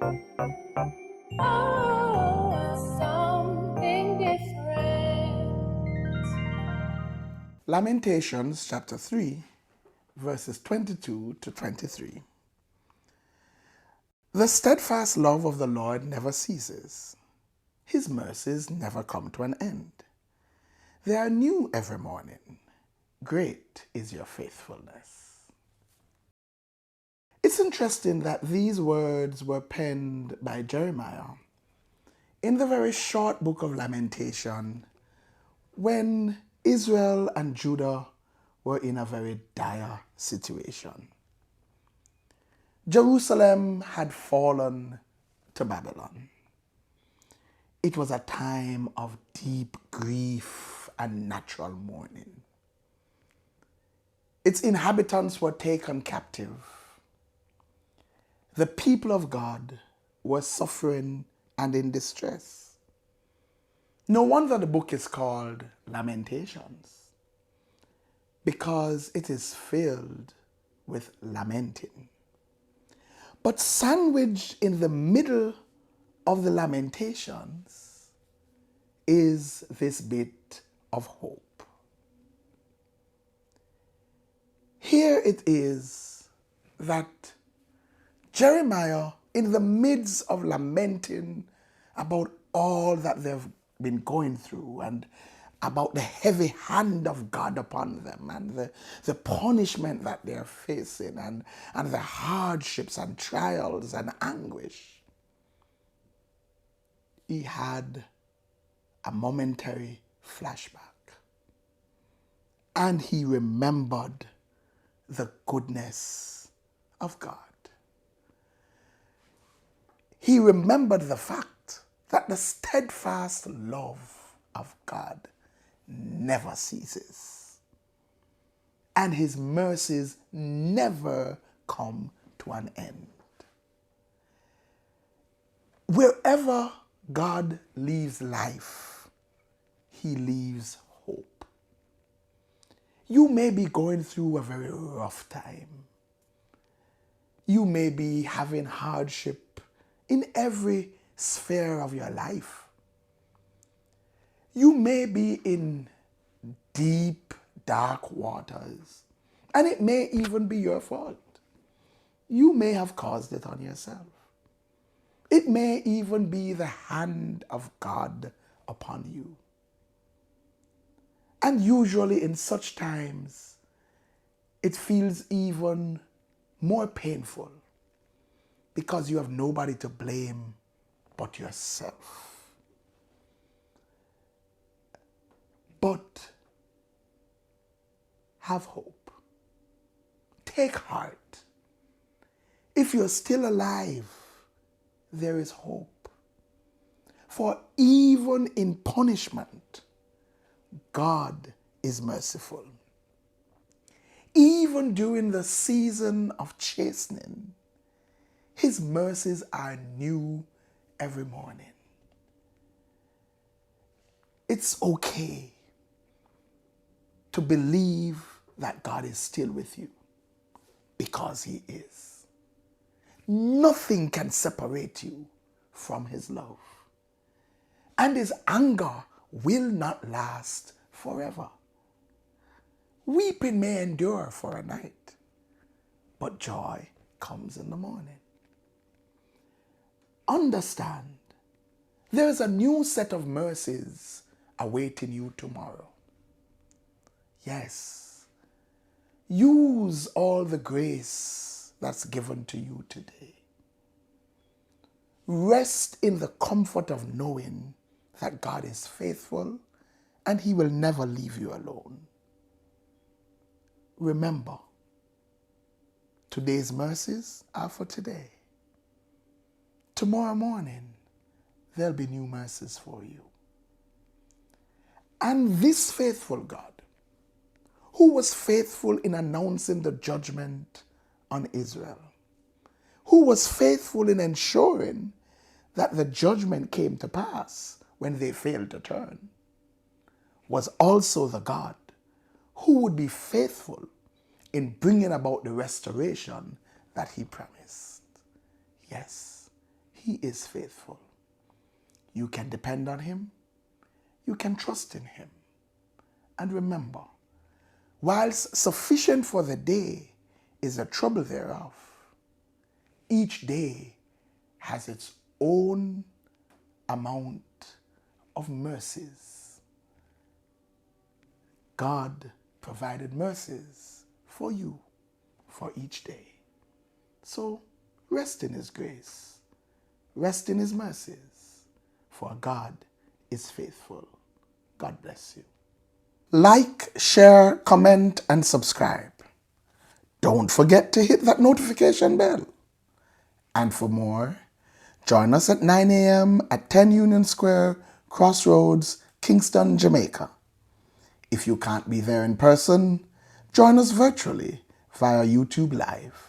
Oh, something different. Lamentations chapter 3, verses 22 to 23. The steadfast love of the Lord never ceases. His mercies never come to an end. They are new every morning. Great is your faithfulness. It's interesting that these words were penned by Jeremiah in the very short book of Lamentation when Israel and Judah were in a very dire situation. Jerusalem had fallen to Babylon. It was a time of deep grief and natural mourning. Its inhabitants were taken captive. The people of God were suffering and in distress. No wonder the book is called Lamentations, because it is filled with lamenting. But sandwiched in the middle of the Lamentations is this bit of hope. Here it is that Jeremiah, in the midst of lamenting about all that they've been going through and about the heavy hand of God upon them and the punishment that they're facing and the hardships and trials and anguish, he had a momentary flashback. And he remembered the goodness of God. He remembered the fact that the steadfast love of God never ceases, and his mercies never come to an end. Wherever God leaves life, he leaves hope. You may be going through a very rough time. You may be having hardship in every sphere of your life. You may be in deep, dark waters, and it may even be your fault. You may have caused it on yourself. It may even be the hand of God upon you. And usually in such times, it feels even more painful because you have nobody to blame but yourself. But have hope. Take heart. If you're still alive, there is hope. For even in punishment, God is merciful. Even during the season of chastening, his mercies are new every morning. It's okay to believe that God is still with you, because he is. Nothing can separate you from his love. And his anger will not last forever. Weeping may endure for a night, but joy comes in the morning. Understand, there is a new set of mercies awaiting you tomorrow. Yes, use all the grace that's given to you today. Rest in the comfort of knowing that God is faithful and he will never leave you alone. Remember, today's mercies are for today. Tomorrow morning, there'll be new mercies for you. And this faithful God, who was faithful in announcing the judgment on Israel, who was faithful in ensuring that the judgment came to pass when they failed to turn, was also the God who would be faithful in bringing about the restoration that he promised. Yes, He is faithful. You can depend on Him. You can trust in Him. And remember, whilst sufficient for the day is the trouble thereof, each day has its own amount of mercies. God provided mercies for you for each day. So rest in His grace. Rest in His mercies. For God is faithful. God bless you. Like, share, comment, and subscribe. Don't forget to hit that notification bell. And for more, join us at 9 a.m. at 10 Union Square, Crossroads, Kingston, Jamaica. If you can't be there in person, join us virtually via YouTube Live.